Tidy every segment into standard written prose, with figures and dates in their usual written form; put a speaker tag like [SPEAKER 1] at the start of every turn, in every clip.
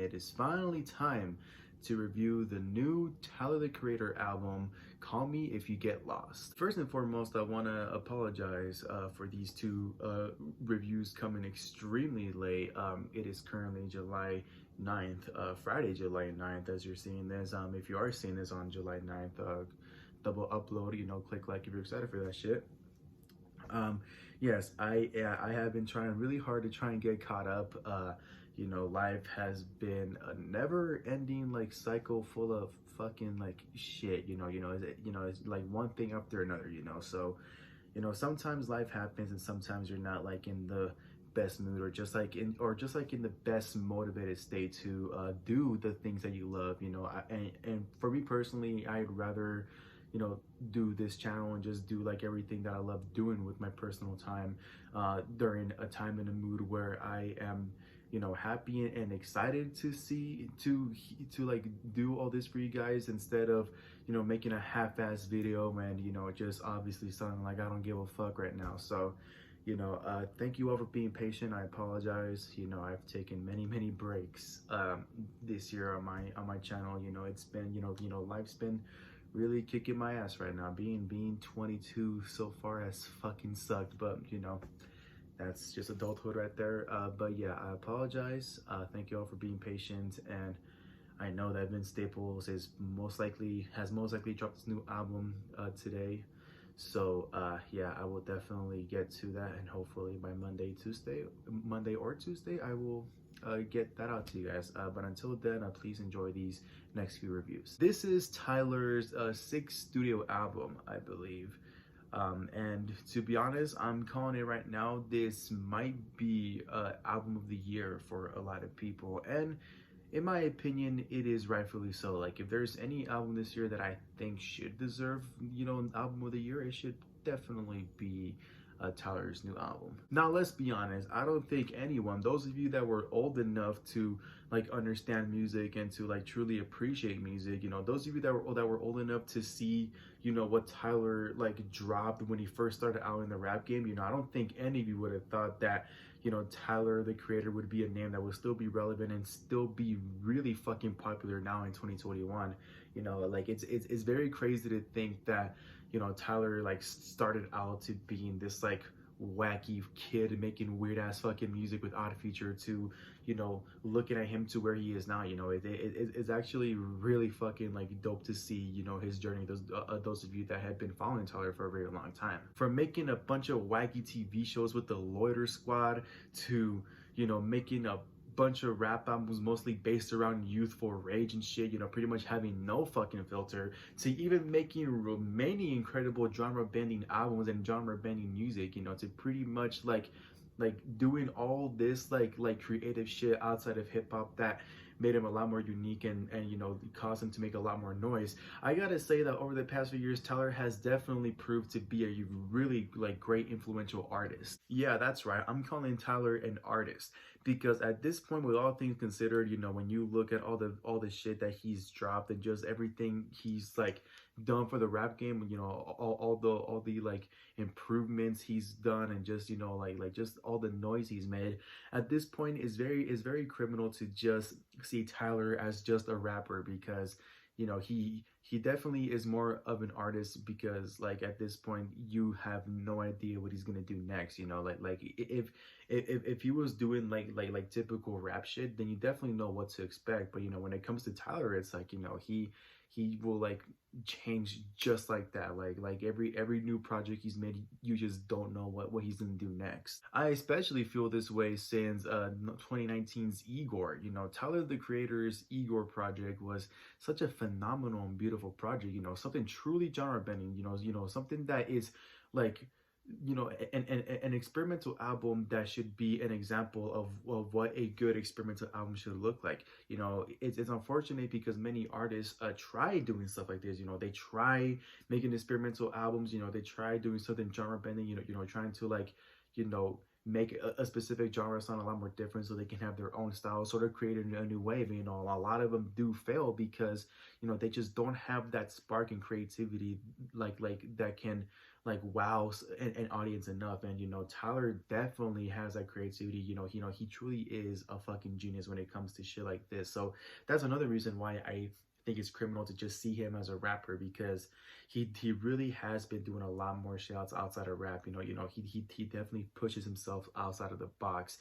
[SPEAKER 1] it is finally time to review the new Tyler the Creator album, Call Me If You Get Lost. First and foremost, I want to apologize for these two reviews coming extremely late. It is currently July 9th, Friday, July 9th, as you're seeing this. If you are seeing this on July 9th, double upload, click like if you're excited for that shit. Yes, I have been trying really hard to try and get caught up. Life has been a never-ending like cycle full of fucking like shit. It's like one thing after another. So sometimes life happens, and sometimes you're not like in the best mood, or just like in the best motivated state to do the things that you love. And for me personally, I'd rather do this channel and just do like everything that I love doing with my personal time during a time and a mood where I am happy and excited to like do all this for you guys, instead of making a half-ass video and just obviously sounding like I don't give a fuck right now. So thank you all for being patient. I apologize. I've taken many breaks this year on my channel. It's been life's been really kicking my ass right now. Being 22 so far has fucking sucked, but that's just adulthood right there. But yeah, I apologize. Thank you all for being patient, and I know that Vince Staples has most likely dropped this new album today. So yeah, I will definitely get to that, and hopefully by Monday or Tuesday, I will get that out to you guys. But until then, please enjoy these next few reviews. This is Tyler's sixth studio album, I believe. And to be honest, I'm calling it right now, this might be album of the year for a lot of people, and in my opinion, it is rightfully so. Like, if there's any album this year that I think should deserve, an album of the year, it should definitely be Tyler's new album. Now, let's be honest, I don't think anyone, those of you that were old enough to like understand music and to like truly appreciate music, those of you that were old enough to see, what Tyler like dropped when he first started out in the rap game, I don't think any of you would have thought that Tyler the Creator would be a name that would still be relevant and still be really fucking popular now in 2021. Like it's very crazy to think that Tyler like started out to being this like wacky kid making weird ass fucking music with Odd Future to looking at him to where he is now. It's actually really fucking like dope to see his journey. Those of you that have been following Tyler for a very long time, from making a bunch of wacky TV shows with the Loiter Squad to making a bunch of rap albums mostly based around youthful rage and shit, pretty much having no fucking filter, to even making many incredible genre bending albums and genre bending music, to pretty much like doing all this like creative shit outside of hip-hop that made him a lot more unique and caused him to make a lot more noise. I gotta say that over the past few years, Tyler has definitely proved to be a really like great influential artist. Yeah, that's right, I'm calling Tyler an artist, because at this point, with all things considered, when you look at all the shit that he's dropped and just everything he's like done for the rap game, all the like improvements he's done, and just like just all the noise he's made, at this point is very criminal to just see Tyler as just a rapper, because he definitely is more of an artist, because like at this point you have no idea what he's gonna do next. Like if he was doing like typical rap shit, then you definitely know what to expect. But when it comes to Tyler, it's like he will like change just like that. Like every new project he's made, you just don't know what he's gonna do next. I especially feel this way since 2019's Igor. Tyler the Creator's Igor project was such a phenomenal and beautiful project. Something truly genre bending. Something that is like an experimental album that should be an example of what a good experimental album should look like. It's unfortunate because many artists try doing stuff like this. They try making experimental albums. They try doing something genre bending. Trying to like make a specific genre sound a lot more different so they can have their own style, sort of create a new wave. You know, a lot of them do fail because, you know, they just don't have that spark and creativity like that can like wow an audience enough. And you know, Tyler definitely has that creativity. You know, he truly is a fucking genius when it comes to shit like this. So that's another reason why I think it's criminal to just see him as a rapper, because he really has been doing a lot more shit outside of rap. He definitely pushes himself outside of the box.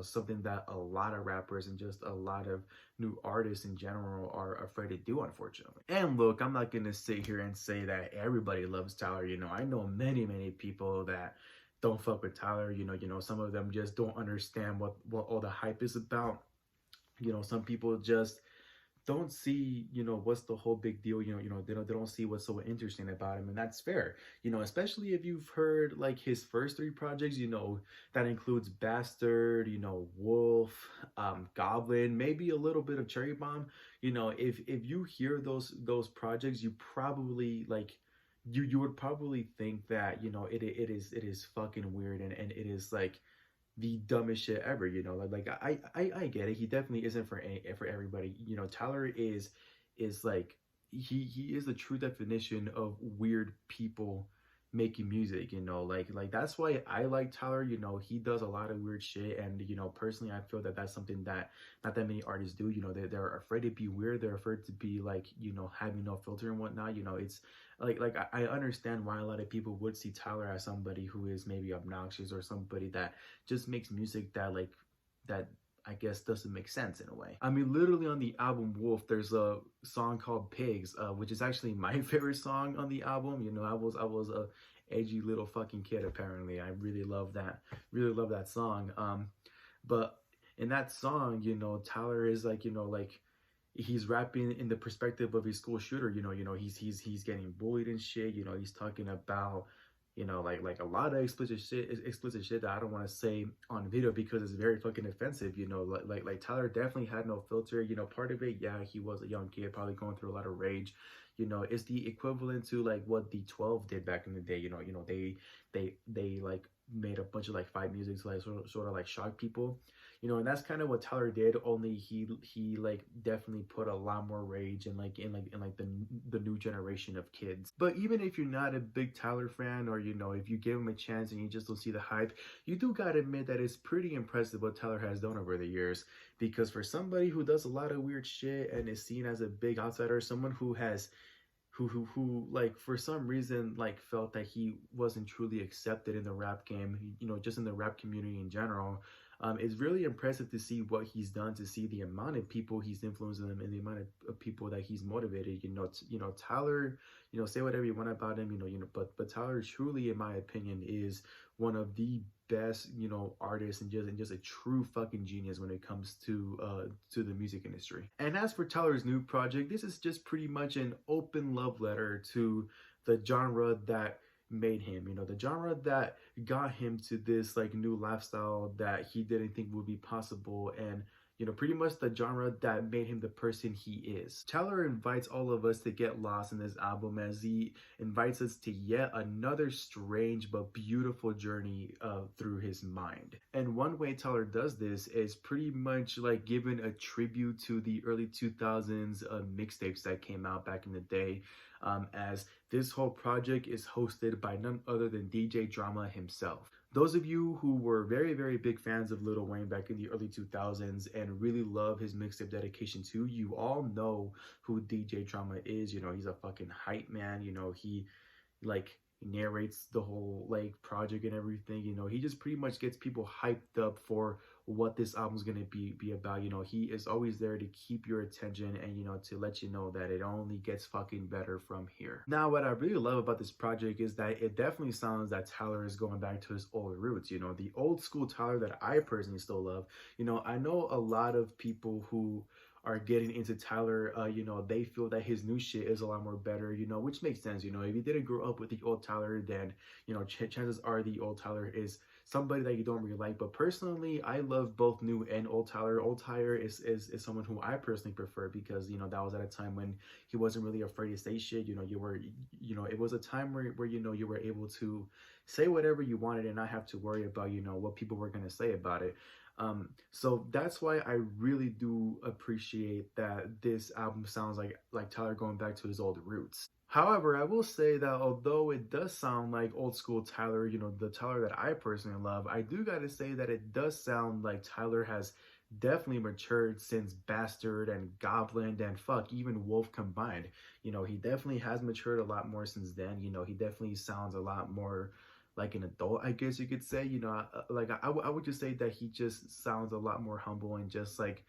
[SPEAKER 1] Something that a lot of rappers and just a lot of new artists in general are afraid to do, unfortunately. And look, I'm not gonna sit here and say that everybody loves Tyler. I know many people that don't fuck with Tyler. Some of them just don't understand what all the hype is about. Some people just don't see, what's the whole big deal. They don't see what's so interesting about him, and that's fair. Especially if you've heard like his first three projects. That includes Bastard, Wolf, Goblin, maybe a little bit of Cherry Bomb. If you hear those projects, you probably like you would probably think that it is fucking weird, and it is like the dumbest shit ever. I get it. He definitely isn't for everybody. Tyler is like he is the true definition of weird people making music. Like that's why I like Tyler. He does a lot of weird shit, and personally I feel that that's something that not that many artists do. They're afraid to be weird. They're afraid to be like having no filter and whatnot. It's like I understand why a lot of people would see Tyler as somebody who is maybe obnoxious, or somebody that just makes music that I guess doesn't make sense in a way. I mean, literally on the album Wolf, there's a song called Pigs, which is actually my favorite song on the album. I was a edgy little fucking kid apparently. I really love that song. But in that song, Tyler is like, he's rapping in the perspective of his school shooter. He's getting bullied and shit. He's talking about like a lot of explicit shit that I don't want to say on video because it's very fucking offensive. Like Tyler definitely had no filter. Part of it, yeah, he was a young kid probably going through a lot of rage. It's the equivalent to like what the 12 did back in the day. They like made a bunch of like fight music to like sort of like shock people. And that's kind of what Tyler did, only he like definitely put a lot more rage in the new generation of kids. But even if you're not a big Tyler fan, or if you give him a chance and you just don't see the hype, you do gotta admit that it's pretty impressive what Tyler has done over the years. Because for somebody who does a lot of weird shit and is seen as a big outsider, someone who like for some reason like felt that he wasn't truly accepted in the rap game, just in the rap community in general, it's really impressive to see what he's done, to see the amount of people he's influenced them and the amount of people that he's motivated. Tyler, say whatever you want about him, but Tyler truly, in my opinion, is one of the best, artists, and just a true fucking genius when it comes to the music industry. And as for Tyler's new project, this is just pretty much an open love letter to the genre that made him, the genre that got him to this like new lifestyle that he didn't think would be possible, and pretty much the genre that made him the person he is. Tyler invites all of us to get lost in this album as he invites us to yet another strange but beautiful journey through his mind. And one way Tyler does this is pretty much like giving a tribute to the early 2000s mixtapes that came out back in the day, as this whole project is hosted by none other than DJ Drama himself. Those of you who were very big fans of Lil Wayne back in the early 2000s and really love his mixtape Dedication 2, you all know who DJ Drama is. He's a fucking hype man. He like narrates the whole like project and everything. He just pretty much gets people hyped up for what this album's gonna be about. He is always there to keep your attention and to let you know that it only gets fucking better from here. Now, what I really love about this project is that it definitely sounds that Tyler is going back to his old roots, the old school Tyler that I personally still love. I know a lot of people who are getting into Tyler, you know, they feel that his new shit is a lot more better, you know, which makes sense. You know, if you didn't grow up with the old Tyler, then, you know, chances are the old Tyler is somebody that you don't really like. But personally, I love both new and old Tyler. Old Tyler is someone who I personally prefer because, you know, that was at a time when he wasn't really afraid to say shit. You know, you know, it was a time where you know, you were able to say whatever you wanted and not have to worry about, you know, what people were going to say about it. So that's why I really do appreciate that this album sounds like Tyler going back to his old roots. However, I will say that although it does sound like old school Tyler, you know, the Tyler that I personally love, I do gotta say that it does sound like Tyler has definitely matured since Bastard and Goblin and fuck, even Wolf combined. You know, he definitely has matured a lot more since then. You know, he definitely sounds a lot more like an adult, I guess you could say. You know, I would just say that he just sounds a lot more humble and just like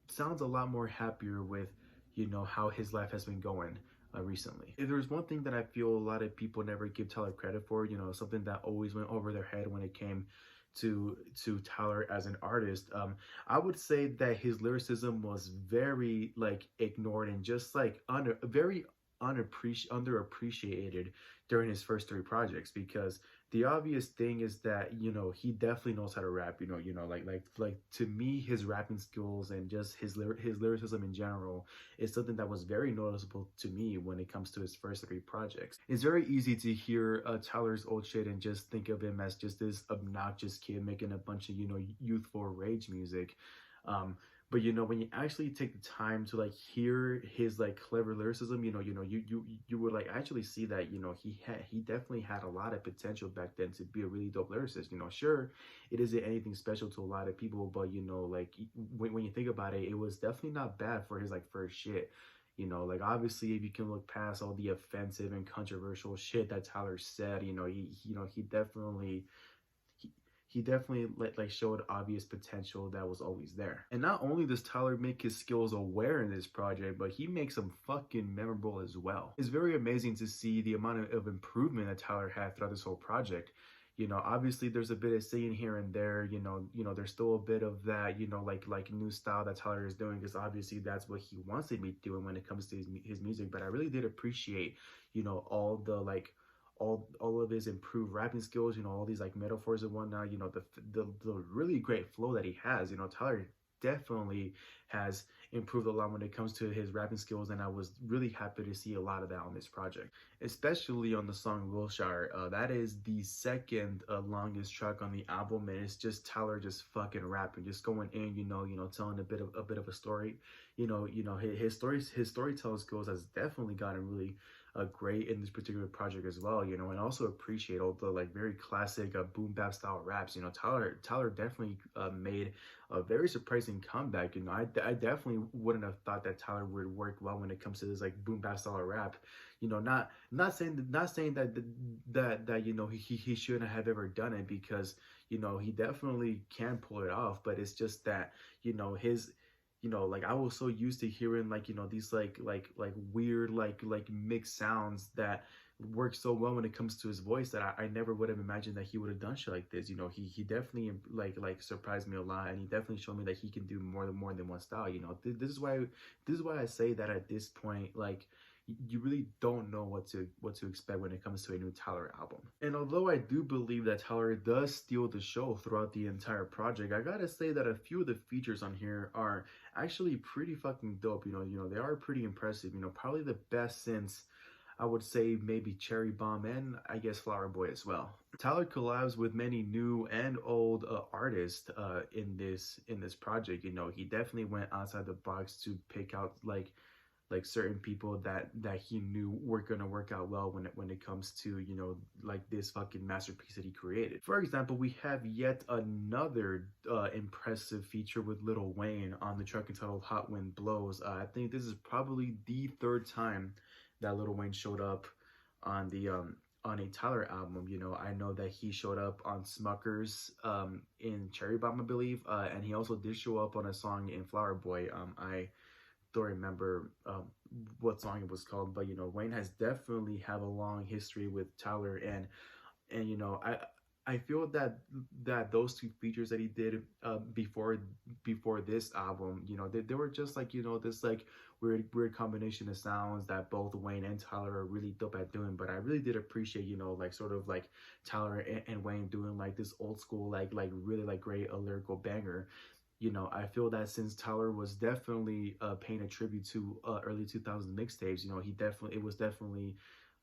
[SPEAKER 1] sounds a lot more happier with, you know, how his life has been going recently. If there's one thing that I feel a lot of people never give Tyler credit for, you know, something that always went over their head when it came to Tyler as an artist, I would say that his lyricism was very like ignored and just like very underappreciated during his first three projects, because the obvious thing is that, you know, he definitely knows how to rap. Like to me, his rapping skills and just his lyricism in general is something that was very noticeable to me when it comes to his first three projects. It's very easy to hear Tyler's old shit and just think of him as just this obnoxious kid making a bunch of, you know, youthful rage music. Um, but you know, when you actually take the time to like hear his like clever lyricism, you would like actually see that, you know, he definitely had a lot of potential back then to be a really dope lyricist. You know, sure, it isn't anything special to a lot of people, but you know, like when you think about it, it was definitely not bad for his like first shit. You know, like obviously, if you can look past all the offensive and controversial shit that Tyler said, you know, he definitely he, he definitely like showed obvious potential that was always there. And not only does Tyler make his skills aware in this project, but he makes them fucking memorable as well. It's very amazing to see the amount of improvement that Tyler had throughout this whole project. You know, obviously there's a bit of singing here and there. There's still a bit of that, you know, like new style that Tyler is doing, because obviously that's what he wants to be doing when it comes to his music. But I really did appreciate, you know, all the like all of his improved rapping skills, you know, all these like metaphors and whatnot, you know, the really great flow that he has. You know, Tyler definitely has improved a lot when it comes to his rapping skills, and I was really happy to see a lot of that on this project, especially on the song Wilshire. That is the second longest track on the album, and it's just Tyler just fucking rapping, just going in, telling a bit of a story. His storytelling skills has definitely gotten really great in this particular project as well, you know, and also appreciate all the like very classic boom bap style raps. You know, Tyler definitely made a very surprising comeback. You know, I definitely wouldn't have thought that Tyler would work well when it comes to this like boom bap style rap. You know, not saying that you know he shouldn't have ever done it, because you know he definitely can pull it off, but it's just that, you know, his, you know, like I was so used to hearing like, you know, these like weird like mixed sounds that work so well when it comes to his voice, that I never would have imagined that he would have done shit like this. You know, he definitely like surprised me a lot, and he definitely showed me that he can do more than one style. You know, this is why I say that at this point, like, you really don't know what to expect when it comes to a new Tyler album. And although I do believe that Tyler does steal the show throughout the entire project, I gotta say that a few of the features on here are actually pretty fucking dope. They are pretty impressive. You know, probably the best since, I would say, maybe Cherry Bomb, and I guess Flower Boy as well. Tyler collabs with many new and old artists in this project. You know, he definitely went outside the box to pick out like certain people that he knew were gonna work out well when it comes to, you know, like this fucking masterpiece that he created. For example, we have yet another impressive feature with Lil Wayne on the track entitled Hot Wind Blows. I think this is probably the third time that Lil Wayne showed up on the on a Tyler album. You know, I know that he showed up on Smuckers in Cherry Bomb, I believe, and he also did show up on a song in Flower Boy. I don't remember what song it was called, but you know, Wayne has definitely have a long history with Tyler, and you know, I feel that those two features that he did before before this album, you know, they were just like, you know, this like weird combination of sounds that both Wayne and Tyler are really dope at doing. But I really did appreciate, you know, like sort of like Tyler and Wayne doing like this old school like really like great lyrical banger. You know, I feel that since Tyler was definitely paying a tribute to early 2000s mixtapes, you know, it was definitely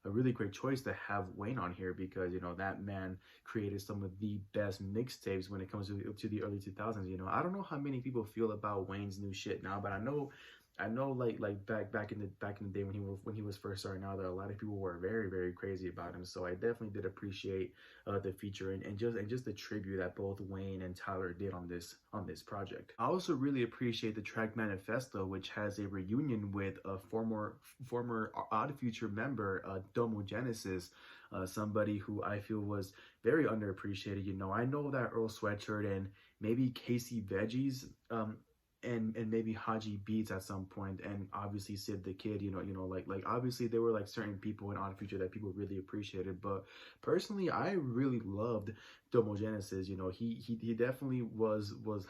[SPEAKER 1] a really great choice to have Wayne on here, because you know that man created some of the best mixtapes when it comes to the early 2000s. You know, I don't know how many people feel about Wayne's new shit now, but I know like back in the day when he was first starting out, that a lot of people were very crazy about him. So I definitely did appreciate the feature and just the tribute that both Wayne and Tyler did on this project. I also really appreciate the track Manifesto, which has a reunion with a former Odd Future member, Domo Genesis, somebody who I feel was very underappreciated. You know, I know that Earl Sweatshirt and maybe Casey Veggies, and maybe Haji Beats at some point, and obviously Sid the Kid, like obviously there were like certain people in Odd Future that people really appreciated, but personally I really loved Domo Genesis. You know, he definitely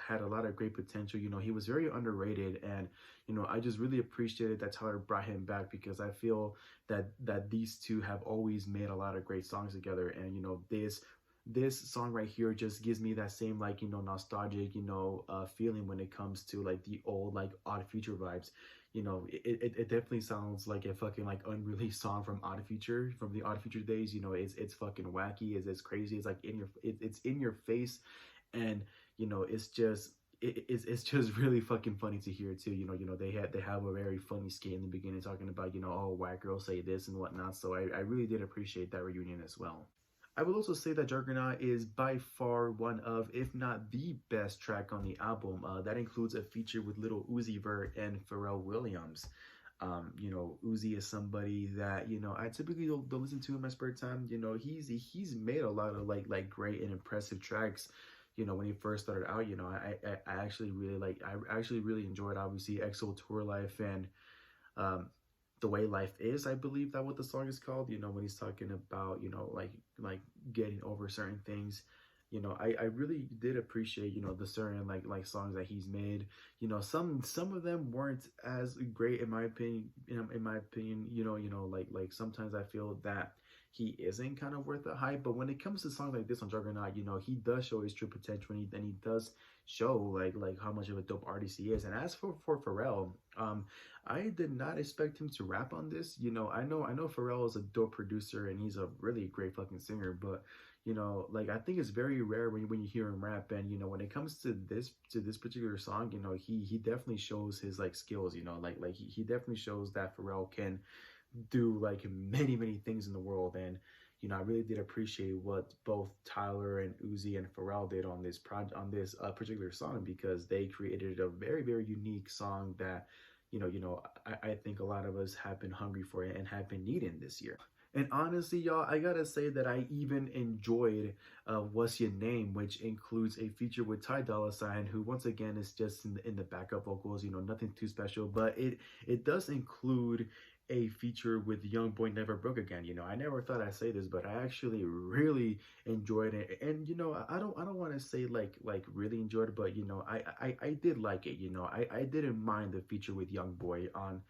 [SPEAKER 1] had a lot of great potential. You know, he was very underrated, and you know, I just really appreciated that Tyler brought him back, because I feel that these two have always made a lot of great songs together. And you know, this song right here just gives me that same like, you know, nostalgic, you know, feeling when it comes to like the old like Odd Future vibes. You know, it definitely sounds like a fucking like unreleased song from Odd Future, from the Odd Future days. You know, it's fucking wacky, it's crazy, it's like it's in your face, and you know, it's just really fucking funny to hear too. You know, they have a very funny skit in the beginning talking about, you know, oh, white girls say this and whatnot. So I really did appreciate that reunion as well. I will also say that Juggernaut is by far one of, if not the best track on the album. That includes a feature with Lil Uzi Vert and Pharrell Williams. You know, Uzi is somebody that, you know, I typically don't listen to in my spare time. You know, he's made a lot of like great and impressive tracks. You know, when he first started out, you know, I actually really enjoyed, obviously, EXO Tour Life and um, The Way Life Is, I believe that what the song is called. You know, when he's talking about, you know, like getting over certain things. You know, I really did appreciate, you know, the certain like songs that he's made. You know, some of them weren't as great in my opinion. In my opinion, like sometimes I feel that he isn't kind of worth the hype. But when it comes to songs like this on Juggernaut, you know, he does show his true potential, and he does show like how much of a dope artist he is. And as for Pharrell, I did not expect him to rap on this. You know, I know Pharrell is a dope producer and he's a really great fucking singer, but you know, like I think it's very rare when you hear him rap. And you know, when it comes to this particular song, you know, he definitely shows his like skills. You know, like he definitely shows that Pharrell can do like many things in the world. And you know, I really did appreciate what both Tyler and Uzi and Pharrell did on this particular song, because they created a very unique song that I think a lot of us have been hungry for it and have been needing this year. And honestly, y'all, I gotta say that I even enjoyed What's Your Name, which includes a feature with Ty Dolla $ign, who once again is just in the backup vocals, you know, nothing too special, but it does include a feature with Young Boy Never Broke Again. You know, I never thought I'd say this, but I actually really enjoyed it. And you know, I don't want to say like really enjoyed it, but you know, I did like it. You know, I didn't mind the feature with Young Boy on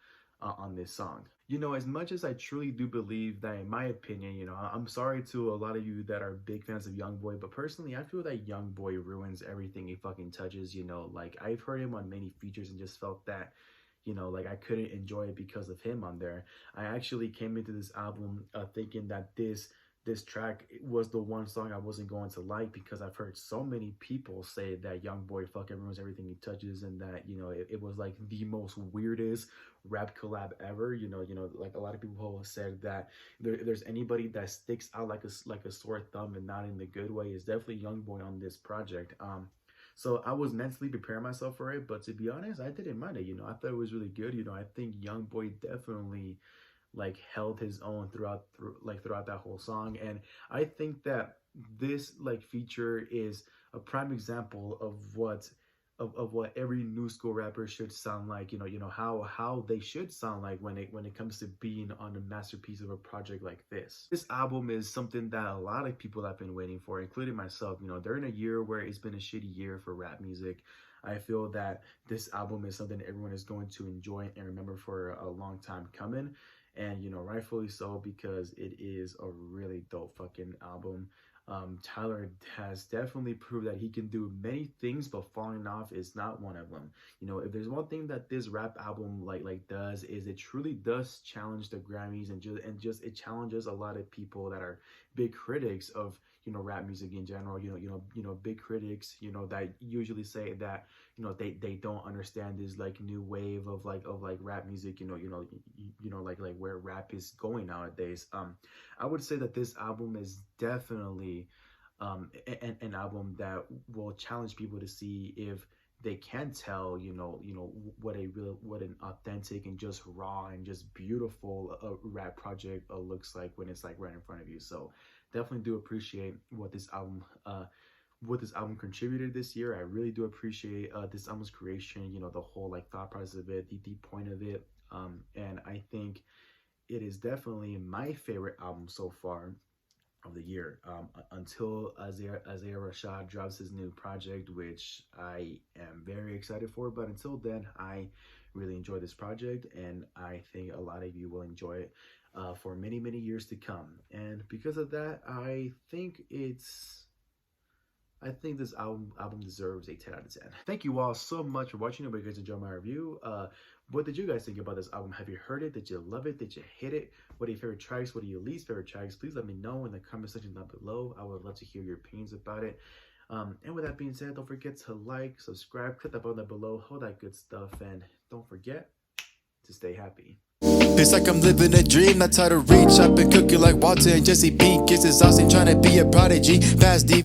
[SPEAKER 1] this song. You know, as much as I truly do believe that, in my opinion, you know, I'm sorry to a lot of you that are big fans of Young Boy, but personally, I feel that Young Boy ruins everything he fucking touches. You know, like I've heard him on many features and just felt that, you know, like I couldn't enjoy it because of him on there. I actually came into this album thinking that this track was the one song I wasn't going to like, because I've heard so many people say that Young Boy fucking ruins everything he touches, and that, you know, it was like the most weirdest rap collab ever. You know, like a lot of people have said that there's anybody that sticks out like a sore thumb, and not in the good way, is definitely Young Boy on this project. So I was mentally preparing myself for it, but to be honest, I didn't mind it. You know, I thought it was really good. You know, I think Young Boy definitely like held his own throughout that whole song. And I think that this like feature is a prime example of what every new school rapper should sound like. You know how they should sound like when it comes to being on a masterpiece of a project like this. This album is something that a lot of people have been waiting for, including myself. You know, they're in a year where it's been a shitty year for rap music. I feel that this album is something everyone is going to enjoy and remember for a long time coming. And, you know, rightfully so, because it is a really dope fucking album. Tyler has definitely proved that he can do many things, but falling off is not one of them. You know, if there's one thing that this rap album like does, is it truly does challenge the Grammys, and just it challenges a lot of people that are big critics of, you know, rap music in general. Big critics, you know, that usually say that, you know, they don't understand this like new wave of like rap music. Like where rap is going nowadays. I would say that this album is definitely an album that will challenge people to see if they can tell, what an authentic and just raw and just beautiful rap project looks like when it's like right in front of you. So definitely do appreciate what this album contributed this year. I really do appreciate this album's creation, the whole like thought process of it, the point of it. And I think it is definitely my favorite album so far of the year, until Isaiah Rashad drops his new project, which I am very excited for. But until then, I really enjoy this project, and I think a lot of you will enjoy it for many, many years to come. And because of that, I think this album deserves a 10 out of 10. Thank you all so much for watching. I hope you guys enjoyed my review. What did you guys think about this album? Have you heard it? Did you love it? Did you hate it? What are your favorite tracks? What are your least favorite tracks? Please let me know in the comment section down below. I would love to hear your opinions about it. And with that being said, don't forget to like, subscribe, click that button down below, all that good stuff. And don't forget to stay happy.
[SPEAKER 2] It's like I'm living a dream, that's how to reach. I've been cooking like Walter and Jesse B. Kisses sauce and trying to be a prodigy. Fast deep.